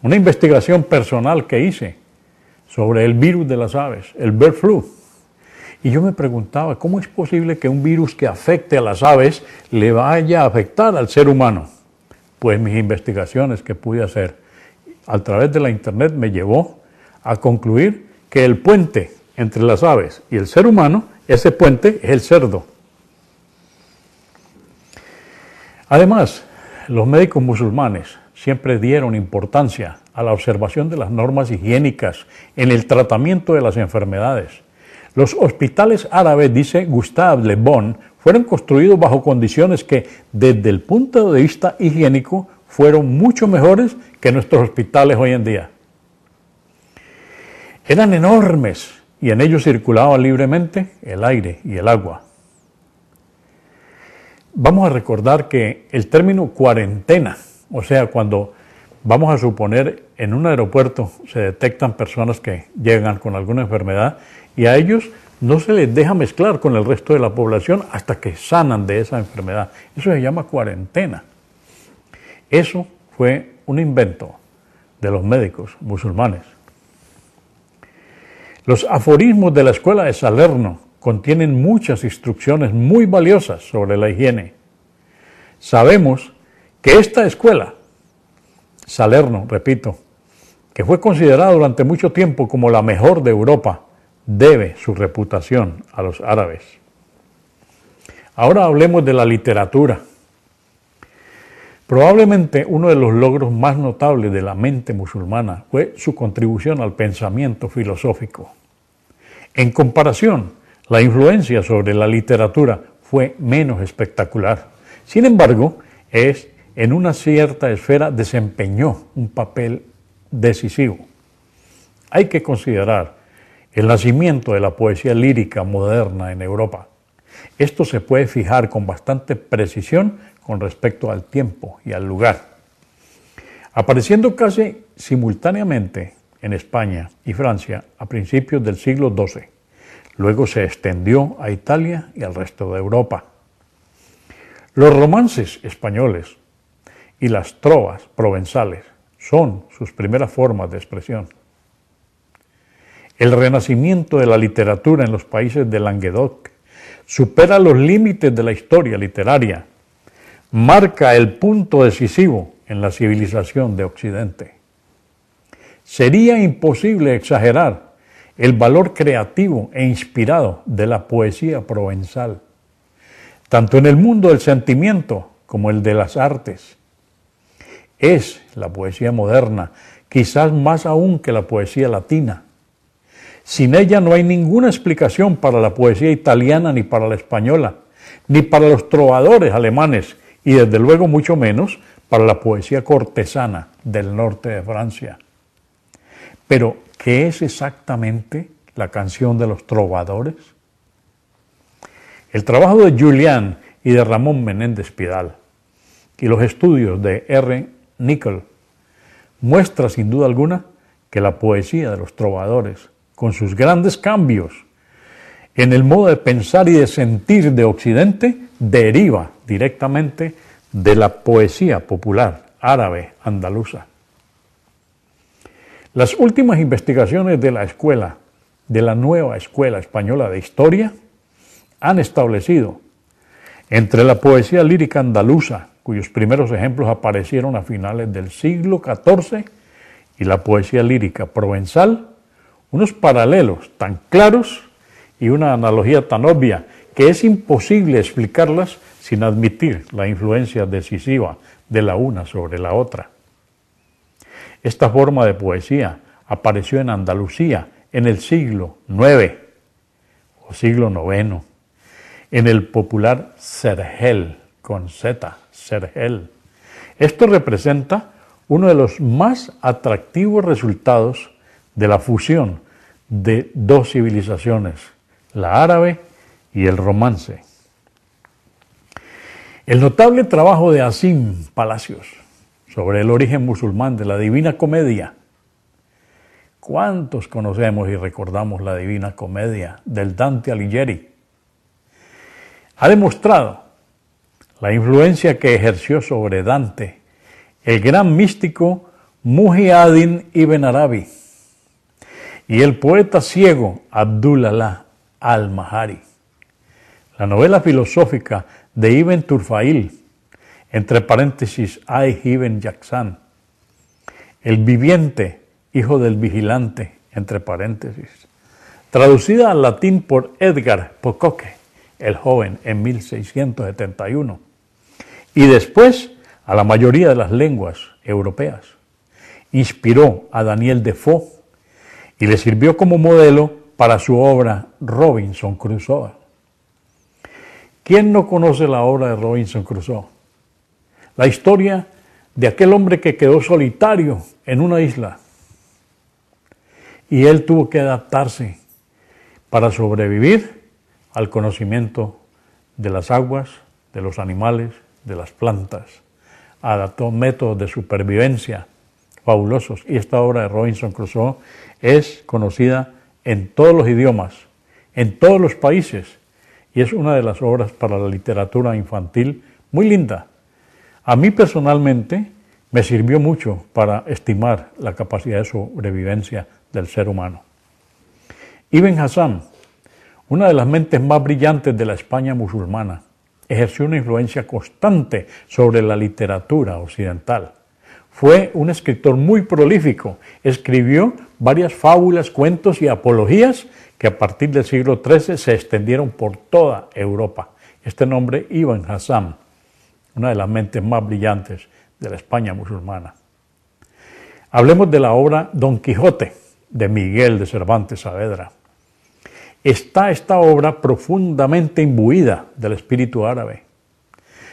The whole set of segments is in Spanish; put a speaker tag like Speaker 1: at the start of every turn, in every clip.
Speaker 1: una investigación personal que hice sobre el virus de las aves, el bird flu. Y yo me preguntaba, ¿cómo es posible que un virus que afecte a las aves le vaya a afectar al ser humano? Pues mis investigaciones que pude hacer a través de la internet me llevó a concluir que el puente entre las aves y el ser humano, ese puente es el cerdo. Además, los médicos musulmanes siempre dieron importancia a la observación de las normas higiénicas en el tratamiento de las enfermedades. Los hospitales árabes, dice Gustave Le Bon, fueron construidos bajo condiciones que, desde el punto de vista higiénico, fueron mucho mejores que nuestros hospitales hoy en día. Eran enormes y en ellos circulaban libremente el aire y el agua. Vamos a recordar que el término cuarentena, o sea, cuando vamos a suponer en un aeropuerto se detectan personas que llegan con alguna enfermedad y a ellos no se les deja mezclar con el resto de la población hasta que sanan de esa enfermedad. Eso se llama cuarentena. Eso fue un invento de los médicos musulmanes. Los aforismos de la escuela de Salerno contienen muchas instrucciones muy valiosas sobre la higiene. Sabemos que esta escuela, Salerno, repito, que fue considerada durante mucho tiempo como la mejor de Europa, debe su reputación a los árabes. Ahora hablemos de la literatura. Probablemente uno de los logros más notables de la mente musulmana fue su contribución al pensamiento filosófico. En comparación, la influencia sobre la literatura fue menos espectacular. Sin embargo, en una cierta esfera desempeñó un papel decisivo. Hay que considerar el nacimiento de la poesía lírica moderna en Europa. Esto se puede fijar con bastante precisión con respecto al tiempo y al lugar. Apareciendo casi simultáneamente en España y Francia a principios del siglo XII. Luego se extendió a Italia y al resto de Europa. Los romances españoles y las trovas provenzales son sus primeras formas de expresión. El renacimiento de la literatura en los países de Languedoc supera los límites de la historia literaria, marca el punto decisivo en la civilización de Occidente. Sería imposible exagerar el valor creativo e inspirado de la poesía provenzal, tanto en el mundo del sentimiento como el de las artes. Es la poesía moderna, quizás más aún que la poesía latina. Sin ella no hay ninguna explicación para la poesía italiana ni para la española, ni para los trovadores alemanes y desde luego mucho menos para la poesía cortesana del norte de Francia. Pero, ¿qué es exactamente la canción de los trovadores? El trabajo de Julián y de Ramón Menéndez Pidal y los estudios de R. Nicol muestra sin duda alguna que la poesía de los trovadores, con sus grandes cambios en el modo de pensar y de sentir de Occidente, deriva directamente de la poesía popular árabe andaluza. Las últimas investigaciones de la nueva escuela española de historia, han establecido entre la poesía lírica andaluza, cuyos primeros ejemplos aparecieron a finales del siglo XIV, y la poesía lírica provenzal, unos paralelos tan claros y una analogía tan obvia que es imposible explicarlas sin admitir la influencia decisiva de la una sobre la otra. Esta forma de poesía apareció en Andalucía en el siglo IX o siglo IX, en el popular Sergel, con Z, Sergel. Esto representa uno de los más atractivos resultados de la fusión de dos civilizaciones, la árabe y el romance. El notable trabajo de Asim Palacios sobre el origen musulmán de la Divina Comedia. ¿Cuántos conocemos y recordamos la Divina Comedia del Dante Alighieri? Ha demostrado la influencia que ejerció sobre Dante, el gran místico Muhyiddin Ibn Arabi y el poeta ciego Abdullah al-Mahari. La novela filosófica de Ibn Turfail, entre paréntesis Ay Ibn Yaksan, El viviente, hijo del vigilante, entre paréntesis, traducida al latín por Edgar Pocock, el joven, en 1671, y después a la mayoría de las lenguas europeas. Inspiró a Daniel Defoe y le sirvió como modelo para su obra Robinson Crusoe. ¿Quién no conoce la obra de Robinson Crusoe? La historia de aquel hombre que quedó solitario en una isla y él tuvo que adaptarse para sobrevivir al conocimiento de las aguas, de los animales, de las plantas. Adaptó métodos de supervivencia fabulosos y esta obra de Robinson Crusoe es conocida en todos los idiomas, en todos los países y es una de las obras para la literatura infantil muy linda. A mí personalmente me sirvió mucho para estimar la capacidad de sobrevivencia del ser humano. Ibn Hazm, una de las mentes más brillantes de la España musulmana, ejerció una influencia constante sobre la literatura occidental. Fue un escritor muy prolífico, escribió varias fábulas, cuentos y apologías que a partir del siglo XIII se extendieron por toda Europa. Este nombre, Ibn Hazm, una de las mentes más brillantes de la España musulmana. Hablemos de la obra Don Quijote, de Miguel de Cervantes Saavedra. Está esta obra profundamente imbuida del espíritu árabe.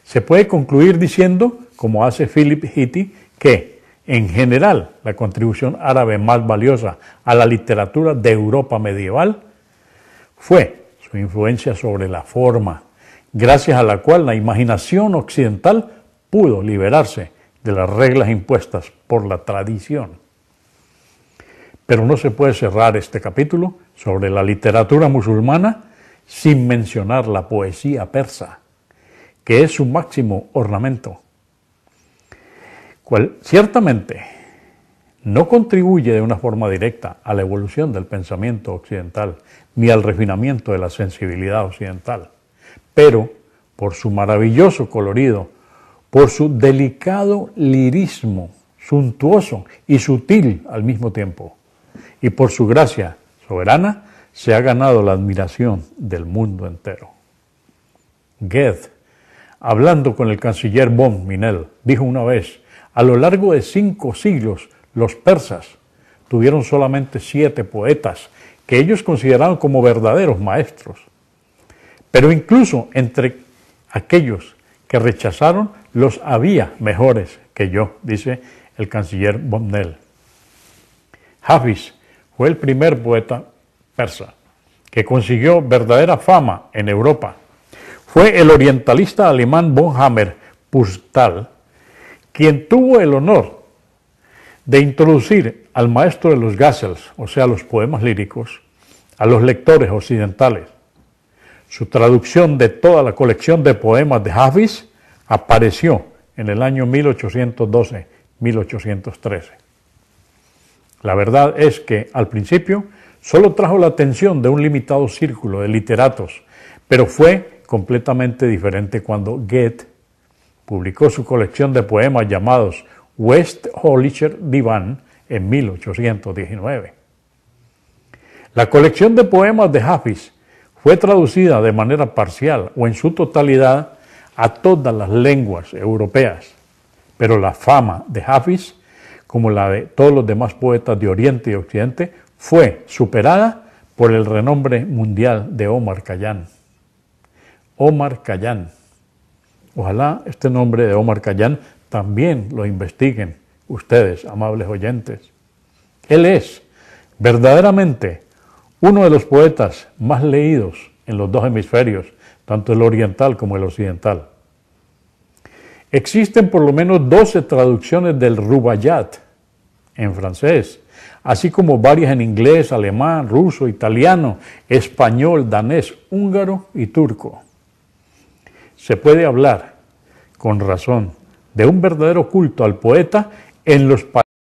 Speaker 1: Se puede concluir diciendo, como hace Philip Hitti, que, en general, la contribución árabe más valiosa a la literatura de Europa medieval fue su influencia sobre la forma, gracias a la cual la imaginación occidental pudo liberarse de las reglas impuestas por la tradición. Pero no se puede cerrar este capítulo sobre la literatura musulmana sin mencionar la poesía persa, que es su máximo ornamento, cual ciertamente no contribuye de una forma directa a la evolución del pensamiento occidental ni al refinamiento de la sensibilidad occidental, pero por su maravilloso colorido, por su delicado lirismo, suntuoso y sutil al mismo tiempo, y por su gracia soberana, se ha ganado la admiración del mundo entero. Goethe, hablando con el canciller von Minel, dijo una vez: a lo largo de 5 siglos, los persas tuvieron solamente 7 poetas que ellos consideraban como verdaderos maestros. Pero incluso entre aquellos que rechazaron, los había mejores que yo, dice el canciller von Minel. Hafiz fue el primer poeta persa que consiguió verdadera fama en Europa. Fue el orientalista alemán von Hammer-Purgstall quien tuvo el honor de introducir al maestro de los ghazals, o sea, los poemas líricos, a los lectores occidentales. Su traducción de toda la colección de poemas de Hafiz apareció en el año 1812-1813. La verdad es que al principio solo trajo la atención de un limitado círculo de literatos, pero fue completamente diferente cuando Goethe publicó su colección de poemas llamados Westfälischer Divan en 1819. La colección de poemas de Hafiz fue traducida de manera parcial o en su totalidad a todas las lenguas europeas, pero la fama de Hafiz, como la de todos los demás poetas de Oriente y Occidente, fue superada por el renombre mundial de Omar Khayyam. Omar Khayyam. Ojalá este nombre de Omar Khayyam también lo investiguen ustedes, amables oyentes. Él es verdaderamente uno de los poetas más leídos en los 2 hemisferios, tanto el oriental como el occidental. Existen por lo menos 12 traducciones del Rubaiyat en francés, así como varias en inglés, alemán, ruso, italiano, español, danés, húngaro y turco. Se puede hablar, con razón, de un verdadero culto al poeta en los países